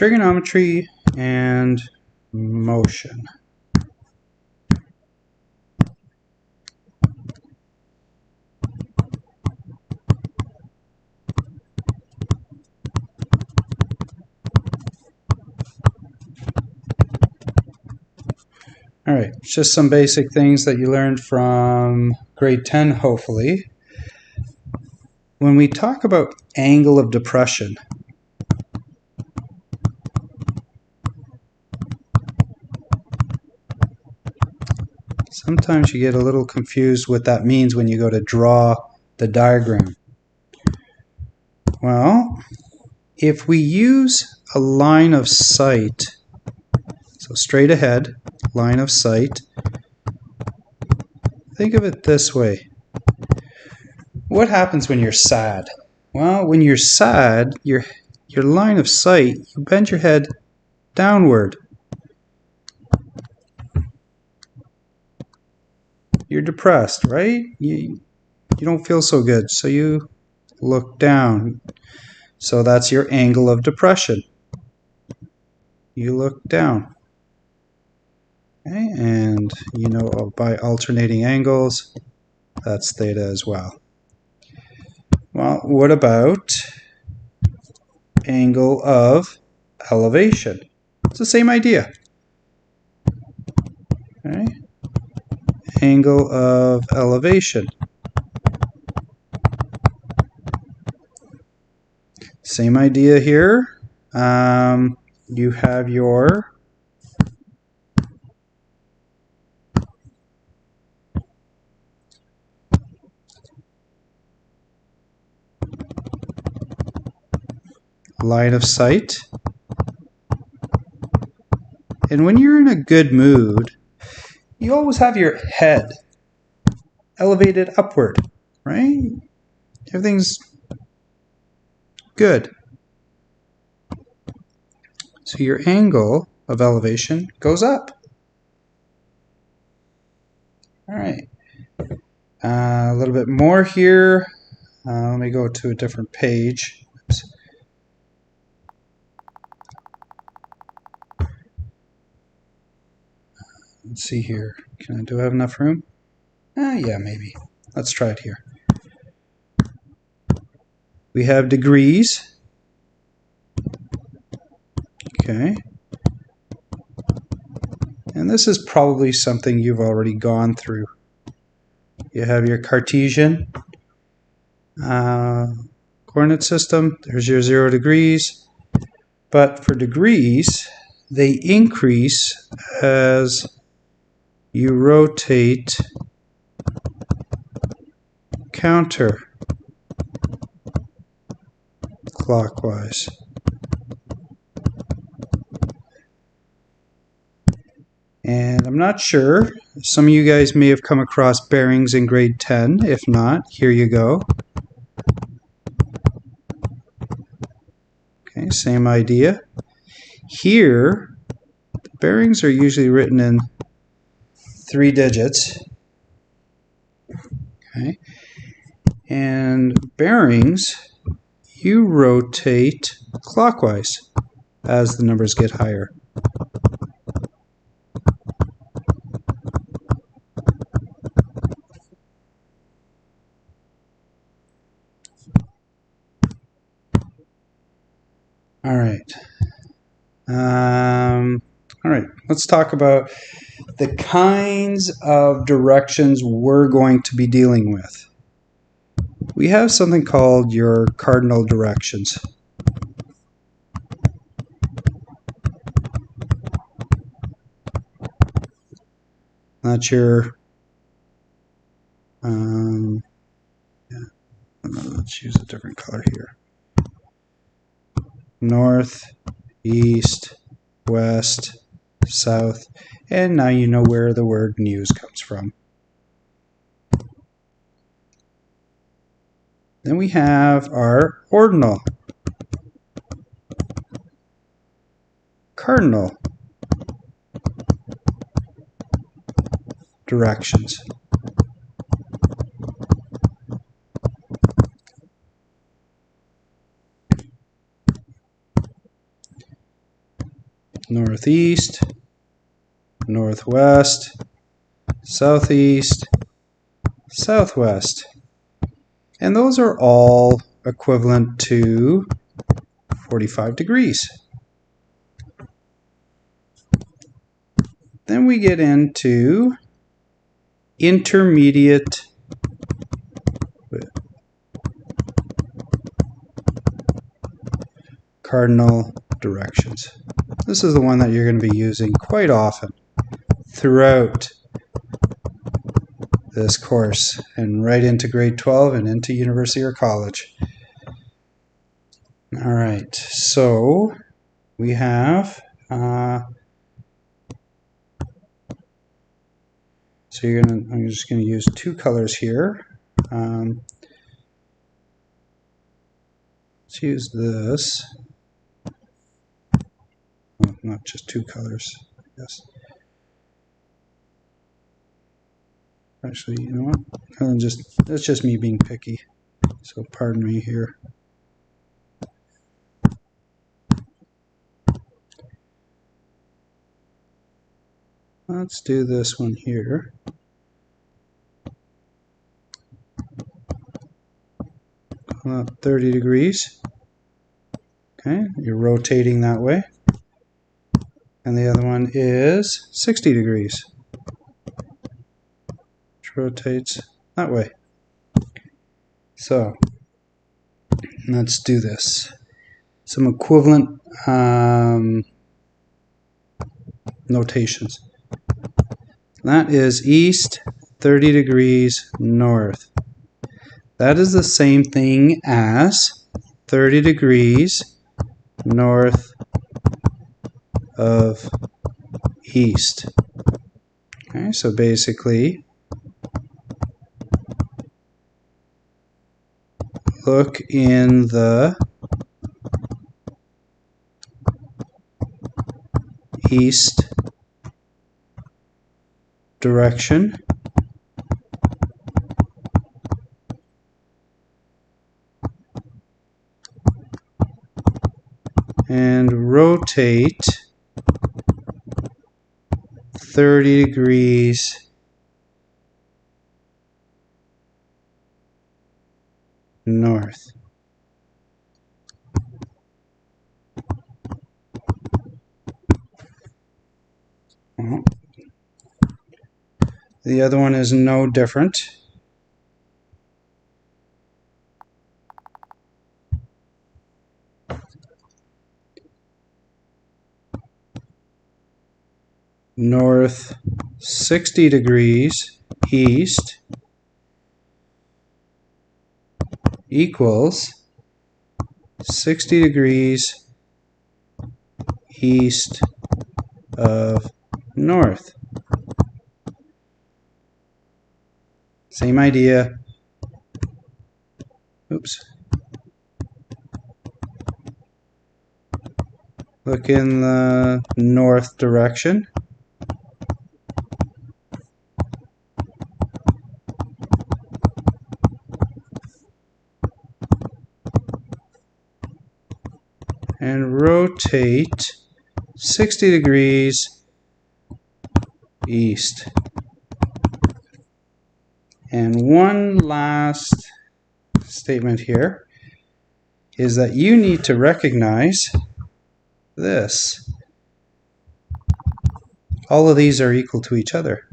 trigonometry and motion. All right, just some basic things that you learned from grade 10, hopefully. When we talk about angle of depression, sometimes you get a little confused what that means when you go to draw the diagram. Well, if we use a line of sight, so straight ahead, line of sight, think of it this way. What happens when you're sad? Well, when you're sad, your line of sight, you bend your head downward. You're depressed, right? You don't feel so good, so you look down. So that's your angle of depression. You look down. Okay, and you know by alternating angles, that's theta as well. Well, what about angle of elevation? It's the same idea. Okay. Angle of elevation. Same idea here. You have your line of sight. And when you're in a good mood, you always have your head elevated upward, right? Everything's good. So your angle of elevation goes up. All right. A little bit more here. Let me go to a different page. Oops. Let's see here. Do I have enough room? Yeah, maybe. Let's try it here. We have degrees. Okay. And this is probably something you've already gone through. You have your Cartesian coordinate system. There's your 0 degrees. But for degrees, they increase as you rotate counterclockwise. And I'm not sure, some of you guys may have come across bearings in grade 10. If not, here you go. Okay, same idea. Here, the bearings are usually written in 3 digits. Okay. And bearings, you rotate clockwise as the numbers get higher. All right. All right, let's talk about the kinds of directions we're going to be dealing with. We have something called your cardinal directions. That's your, let's use a different color here. North, east, west, south, and now you know where the word news comes from. Then we have our ordinal, cardinal directions. northeast, northwest, southeast, southwest. And those are all equivalent to 45 degrees. Then we get into intermediate cardinal directions. This is the one that you're going to be using quite often throughout this course and right into grade 12 and into university or college. All right, so we have I'm just going to use two colors here. Let's use this. Oh, not just two colors, I guess. Actually, you know what? That's just me being picky. So pardon me here. Let's do this one here. 30 degrees. Okay, you're rotating that way. And the other one is 60 degrees. Which rotates that way. So, let's do this. Some equivalent notations. That is east 30 degrees north. That is the same thing as 30 degrees north of east. Okay, so basically, look in the east direction and rotate 30 degrees north. The other one is no different. North 60 degrees east equals 60 degrees east of north. Same idea. Oops. Look in the north direction. And rotate 60 degrees east. And one last statement here is that you need to recognize this. All of these are equal to each other.